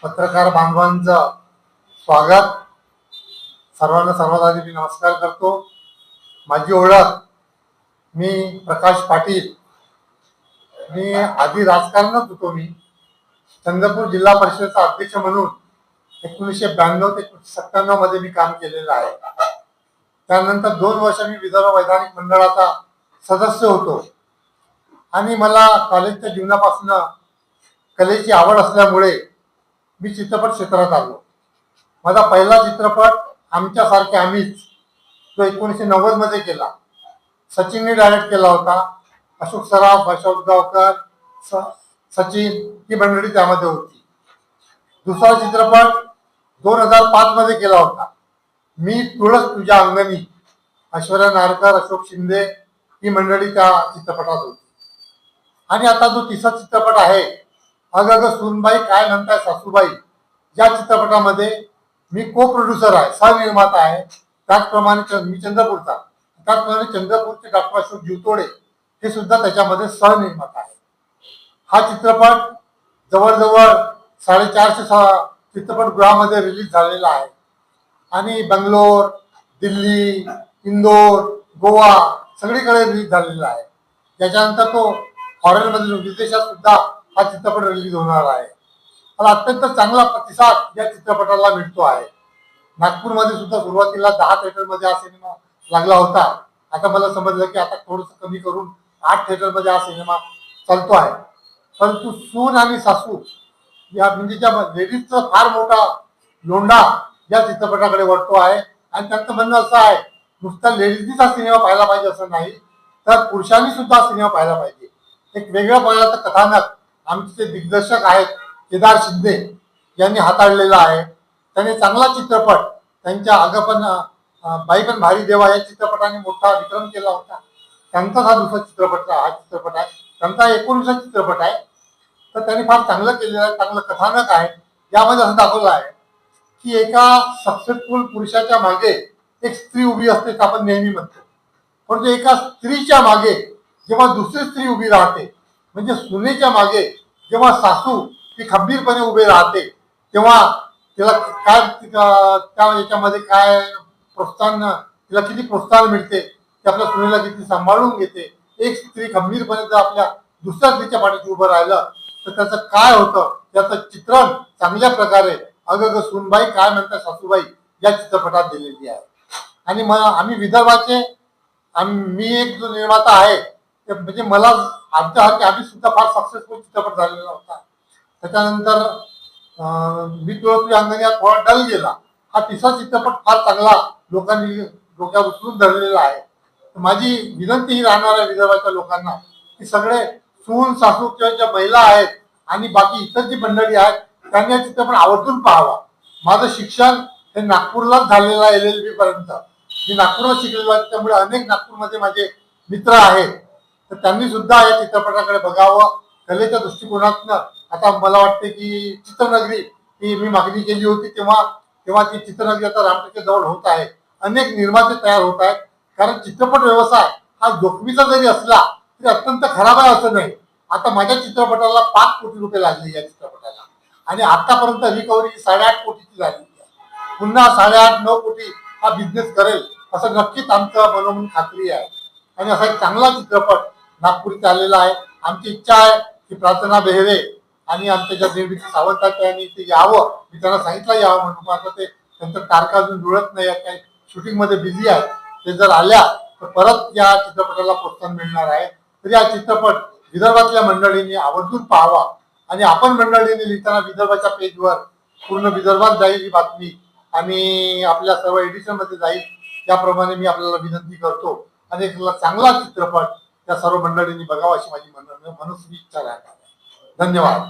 पत्रकार बांधवांचं स्वागत. सर्वांना सर्वात आधी मी नमस्कार करतो. माझी ओळख, मी प्रकाश पाटील. मी आधी राजकारणात होतो. मी चंद्रपूर जिल्हा परिषदेचा अध्यक्ष म्हणून 1992 ते 1997 मध्ये मी काम केलेलं आहे. त्यानंतर 2 वर्ष मी विदर्भ वैधानिक मंडळाचा सदस्य होतो आणि मला कॉलेजच्या जीवनापासून कलेची आवड असल्यामुळे मी चित्रपट क्षेत्रात आलो. माझा पहिला चित्रपट आमच्यासारखे आम्हीच तो 1990 मध्ये केला. सचिनने डायरेक्ट केला होता. अशोक सराफ, अशोक गावकर, सचिन ही मंडळी त्यामध्ये होती. दुसरा चित्रपट 2005 मध्ये केला होता. मी तुळस तुझ्या अंगणी, ऐश्वर्या नारकर, अशोक शिंदे ही मंडळी त्या चित्रपटात होती. आणि आता जो तिसरा चित्रपट आहे, अग अग सूनबाई काय म्हणताय सासूबाई, या चित्रपटामध्ये मी को प्रोड्युसर आहे, सहनिर्माता आहे. त्याचप्रमाणे मी चंद्रपूरचा, त्याचप्रमाणे चंद्रपूरचे डॉक्टर अशोक जीवतोडे हे सुद्धा त्याच्यामध्ये सहनिर्माता आहे. हा चित्रपट जवळजवळ 450 चित्रपटगृहामध्ये रिलीज झालेला आहे आणि बंगलोर, दिल्ली, इंदोर, गोवा सगळीकडे रिलीज झालेला आहे. त्याच्यानंतर तो फॉरेनमध्ये विदेशात सुद्धा हा चित्रपट रिलीज होणार आहे. मला अत्यंत चांगला प्रतिसाद या चित्रपटाला मिळतो आहे. नागपूरमध्ये सुद्धा सुरुवातीला 10 थिएटरमध्ये हा सिनेमा लागला होता. आता मला समजलं की आता थोडंसं कमी करून 8 थिएटरमध्ये हा सिनेमा चालतो आहे. परंतु सून आणि सासू या म्हणजे ज्या लेडीजचा फार मोठा लोंढा या चित्रपटाकडे वळतो आहे. आणि त्यांचं म्हणणं असं आहे, नुसता लेडीजनीच हा सिनेमा पाहायला पाहिजे असं नाही, तर पुरुषांनी सुद्धा हा सिनेमा पाहायला पाहिजे. एक वेगळ्या प्रकारचं कथानक आमचे दिग्दर्शक आहेत केदार शिंदे यांनी हाताळलेला आहे. त्याने चांगला चित्रपट, त्यांच्या अगं बाई पण भारी देवा या चित्रपटाने मोठा विक्रम केला होता. त्यांचाच हा दुसरा चित्रपट आहे. त्यांचा 19 चित्रपट आहे. तर त्यांनी फार चांगलं केलेलं आहे. चांगलं कथानक आहे. यामध्ये असं दाखवलं आहे की एका सक्सेसफुल पुरुषाच्या मागे एक स्त्री उभी असते, आपण नेहमी म्हणतो. परंतु एका स्त्रीच्या मागे जेव्हा दुसरी स्त्री उभी राहते, म्हणजे सुनेच्या मागे जेव्हा सासू ती खंबीरपणे उभे राहते, तेव्हा तिला काय त्या याच्यामध्ये काय प्रोत्साहन, तिला किती प्रोत्साहन मिळते, ती आपल्या सुनेला किती सांभाळून घेते. एक स्त्री खंबीरपणे जर आपल्या दुसऱ्या स्त्रीच्या पाठीशी उभं राहिलं तर त्याचं काय होतं त्याचं चित्रण चांगल्या प्रकारे अग अग सूनबाई काय म्हणतात सासूबाई या चित्रपटात दिलेली आहे. आणि आम्ही विदर्भाचे, मी एक जो निर्माता आहे, म्हणजे मला आमच्या हाती आम्ही सुद्धा फार सक्सेसफुल चित्रपट झालेला होता. त्याच्यानंतर मी तुळस अंगणी हा थोडा डल गेला. हा तिसरा चित्रपट फार चांगला लोकांनी डोक्यावर उचलून धरलेला आहे. माझी विनंती ही राहणार आहे विदर्भाच्या लोकांना की सगळे सून सासू किंवा ज्या महिला आहेत आणि बाकी इतर जी मंडळी आहेत त्यांनी हा चित्रपट आवर्जून पाहावा. माझं शिक्षण हे नागपूरलाच झालेलं आहे. LLB पर्यंत मी नागपूरला शिकलेलो आहे. त्यामुळे अनेक नागपूरमध्ये माझे मित्र आहेत. तर त्यांनी सुद्धा या चित्रपटाकडे बघावं. कलेच्या दृष्टिकोनातनं आता मला वाटते की चित्रनगरी ही मी मागणी केली होती तेव्हा ती चित्रनगरी आता रामटेकच्या जवळ होत आहे. अनेक निर्माते तयार होत आहेत. कारण चित्रपट व्यवसाय हा जोखमीचा जरी असला तरी अत्यंत खराब आहे असं नाही. आता माझ्या चित्रपटाला 5 कोटी रुपये लागले या चित्रपटाला आणि आतापर्यंत रिकव्हरी 8.5 कोटीची झाली आहे. पुन्हा 8.5-9 कोटी हा बिझनेस करेल असं नक्कीच आमचं मनोमन खात्री आहे. आणि असा एक चांगला चित्रपट नागपुरीत आलेला आहे. आमची इच्छा आहे की प्रार्थना बेहरे आणि आमच्या ज्या निर्मिती सावंत आहेत त्यांनी ते यावं. मी त्यांना सांगितलं यावं म्हणून. आता ते त्यांचं तारखा अजून जुळत नाही, काही शूटिंगमध्ये बिझी आहे. ते जर आल्या तर परत या चित्रपटाला प्रोत्साहन मिळणार आहे. तर हा चित्रपट विदर्भातल्या मंडळींनी आवर्जून पाहावा. आणि आपण मंडळींनी लिहिताना विदर्भाच्या पेजवर पूर्ण विदर्भात जाईल ही बातमी आणि आपल्या सर्व एडिशन मध्ये जाईल. त्याप्रमाणे मी आपल्याला विनंती करतो आणि एक चांगला चित्रपट त्या सर्व मंडळींनी बघावा अशी माझी मनस्वी इच्छा राहणार. धन्यवाद.